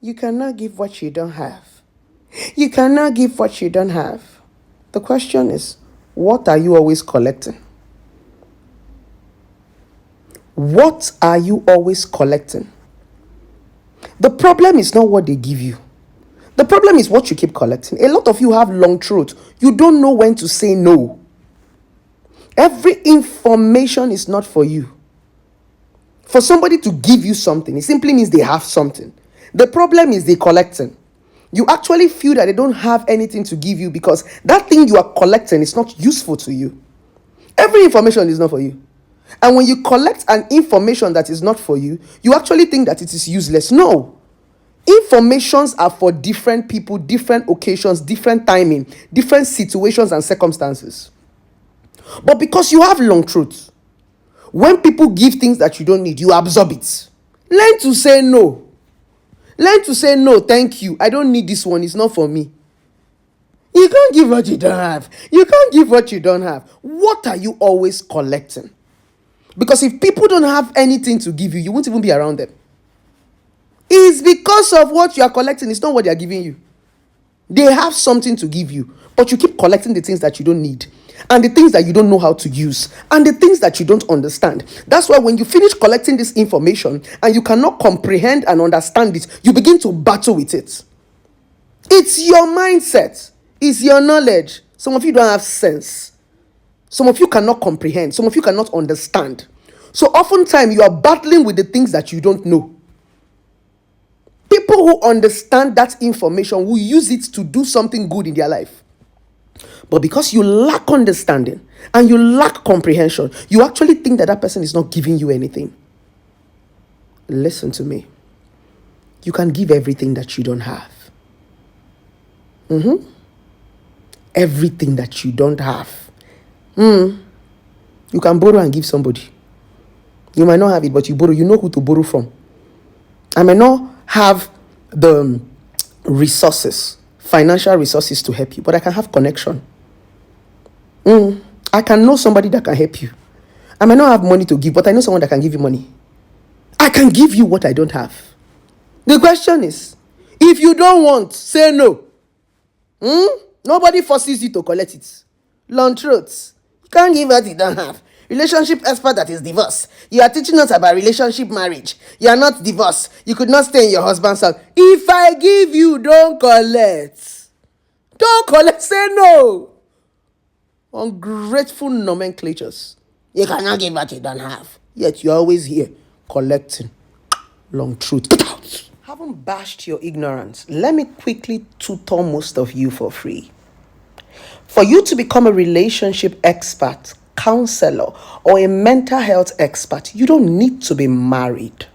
You cannot give what you don't have. You cannot give what you don't have. The question is, what are you always collecting? What are you always collecting? The problem is not what they give you. The problem is what you keep collecting. A lot of you have long throat. You don't know when to say no. Every information is not for you. For somebody to give you something, it simply means they have something. The problem is they collecting. You actually feel that they don't have anything to give you because that thing you are collecting is not useful to you. Every information is not for you. And when you collect an information that is not for you, you actually think that it is useless. No. Informations are for different people, different occasions, different timing, different situations and circumstances. But because you have long truth, when people give things that you don't need, you absorb it. Learn to say no. Learn to say no, thank you. I don't need this one. It's not for me. You can't give what you don't have. You can't give what you don't have. What are you always collecting? Because if people don't have anything to give you, you won't even be around them. It's because of what you are collecting. It's not what they are giving you. They have something to give you, but you keep collecting the things that you don't need, and the things that you don't know how to use, and the things that you don't understand. That's why when you finish collecting this information and you cannot comprehend and understand it, you begin to battle with it. It's your mindset. It's your knowledge. Some of you don't have sense. Some of you cannot comprehend. Some of you cannot understand. So oftentimes you are battling with the things that you don't know. People who understand that information will use it to do something good in their life. But because you lack understanding and you lack comprehension, you actually think that that person is not giving you anything. Listen to me. You can give everything that you don't have. Everything that you don't have. You can borrow and give somebody. You might not have it, but you borrow. You know who to borrow from. I may not have the resources, financial resources to help you, but I can have connection. I can know somebody that can help you. I may not have money to give, but I know someone that can give you money. I can give you what I don't have. The question is, if you don't want, say no. Nobody forces you to collect it. Long throats. You can't give what you don't have. Relationship expert that is divorced. You are teaching us about relationship marriage. You are not divorced. You could not stay in your husband's house. If I give you, don't collect. Don't collect. Say no. Ungrateful nomenclatures. You cannot give what you don't have. Yet you're always here collecting. Long truth. Get out. Haven't bashed your ignorance. Let me quickly tutor most of you for free. For you to become a relationship expert, counselor, or a mental health expert, you don't need to be married.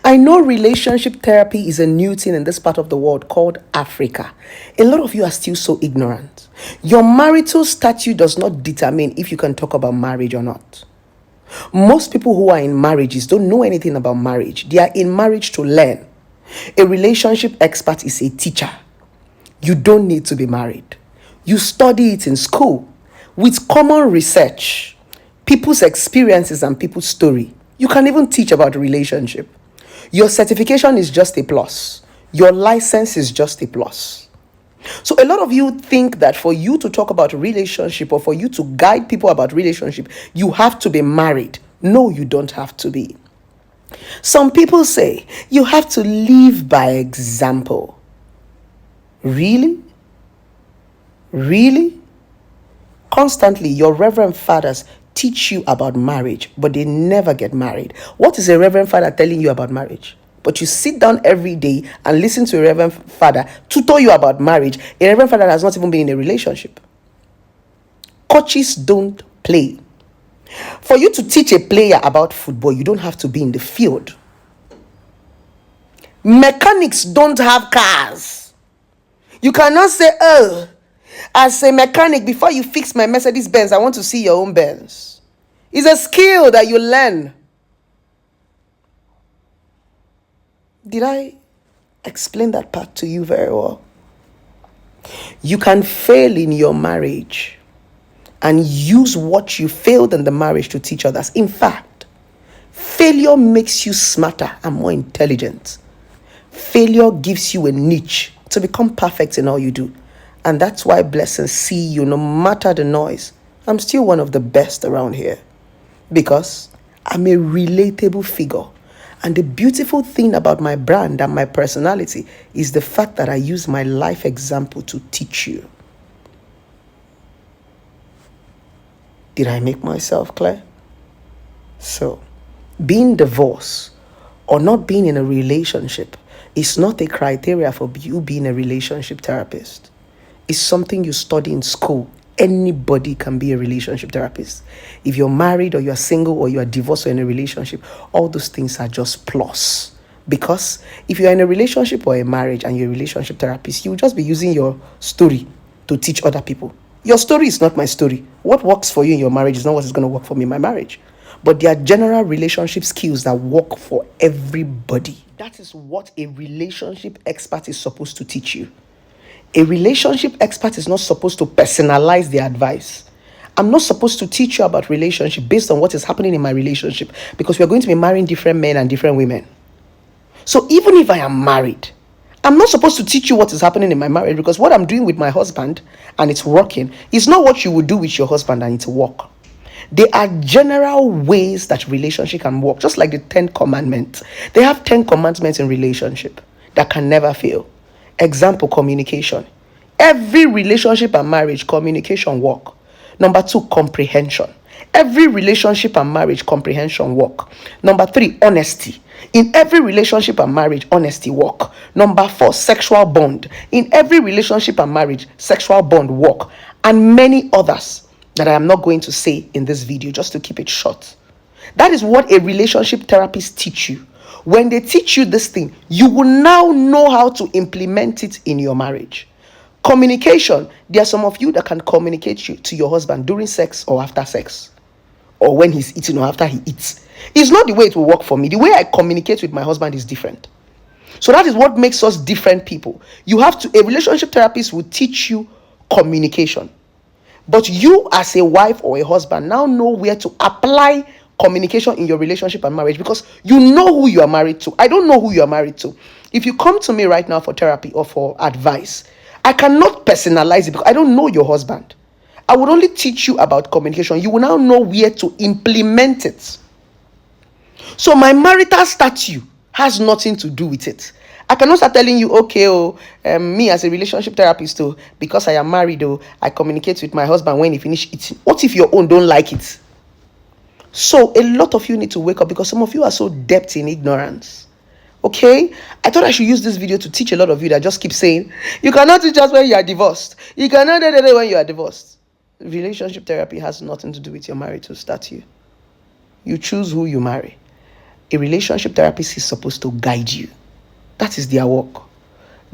I know relationship therapy is a new thing in this part of the world called Africa. A lot of you are still so ignorant. Your marital statute does not determine if you can talk about marriage or not. Most people who are in marriages don't know anything about marriage. They are in marriage to learn. A relationship expert is a teacher. You don't need to be married. You study it in school with common research, people's experiences and people's story. You can even teach about relationship. Your certification is just a plus. Your license is just a plus. So a lot of you think that for you to talk about relationship or for you to guide people about relationship, you have to be married. No, you don't have to be. Some people say you have to live by example. Really? Really? Constantly, your reverend fathers teach you about marriage, but they never get married. What is a reverend father telling you about marriage? But you sit down every day and listen to a reverend father tutor you about marriage. A reverend father has not even been in a relationship. Coaches don't play. For you to teach a player about football, you don't have to be in the field. Mechanics don't have cars. You cannot say, oh, as a mechanic, before you fix my Mercedes Benz, I want to see your own Benz. It's a skill that you learn. Did I explain that part to you very well? You can fail in your marriage and use what you failed in the marriage to teach others. In fact, failure makes you smarter and more intelligent. Failure gives you a niche to become perfect in all you do. And that's why blessings see you no matter the noise. I'm still one of the best around here because I'm a relatable figure. And the beautiful thing about my brand and my personality is the fact that I use my life example to teach you. Did I make myself clear? So, being divorced or not being in a relationship is not a criteria for you being a relationship therapist. It's something you study in school. Anybody can be a relationship therapist. If you're married or you're single or you're divorced or in a relationship, all those things are just plus. Because if you're in a relationship or a marriage and you're a relationship therapist, you'll just be using your story to teach other people. Your story is not my story. What works for you in your marriage is not what is going to work for me in my marriage. But there are general relationship skills that work for everybody. That is what a relationship expert is supposed to teach you. A relationship expert is not supposed to personalize the advice. I'm not supposed to teach you about relationship based on what is happening in my relationship because we're going to be marrying different men and different women. So even if I am married, I'm not supposed to teach you what is happening in my marriage because what I'm doing with my husband and it's working is not what you would do with your husband and it's work. There are general ways that relationship can work, just like the 10 commandments. They have 10 commandments in relationship that can never fail. Example, communication. Every relationship and marriage, communication work. Number 2, comprehension. Every relationship and marriage, comprehension work. Number 3, honesty. In every relationship and marriage, honesty work. Number 4, sexual bond. In every relationship and marriage, sexual bond work. And many others that I am not going to say in this video, just to keep it short. That is what a relationship therapist teach you. When they teach you this thing, you will now know how to implement it in your marriage. Communication. There are some of you that can communicate to your husband during sex or after sex, or when he's eating or after he eats. It's not the way it will work for me. The way I communicate with my husband is different. So that is what makes us different people. A relationship therapist will teach you communication. But you as a wife or a husband now know where to apply communication in your relationship and marriage because you know who you are married to. I don't know who you are married to. If you come to me right now for therapy or for advice, I cannot personalize it because I don't know your husband. I would only teach you about communication. You will now know where to implement it. So my marital statute has nothing to do with it. I cannot start telling you, me as a relationship therapist, because I am married, I communicate with my husband when he finish eating. What if your own don't like it? So a lot of you need to wake up because some of you are so depth in ignorance. Okay? I thought I should use this video to teach a lot of you that just keep saying, you cannot teach us when you are divorced. You cannot do it when you are divorced. Relationship therapy has nothing to do with your marital statute. You choose who you marry. A relationship therapist is supposed to guide you. That is their work.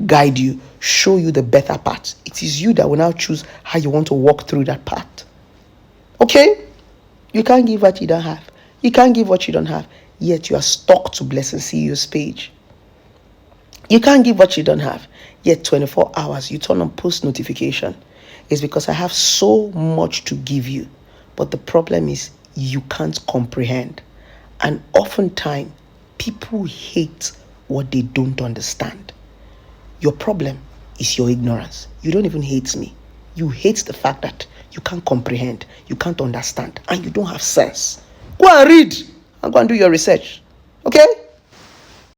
Guide you, show you the better path. It is you that will now choose how you want to walk through that path. Okay? You can't give what you don't have. You can't give what you don't have. Yet you are stuck to Blessing CEO's page. You can't give what you don't have. Yet 24 hours, you turn on post notification. It's because I have so much to give you. But the problem is you can't comprehend. And oftentimes, people hate what they don't understand. Your problem is your ignorance. You don't even hate me. You hate the fact that you can't comprehend, you can't understand, and you don't have sense. Go and read and go and do your research. Okay?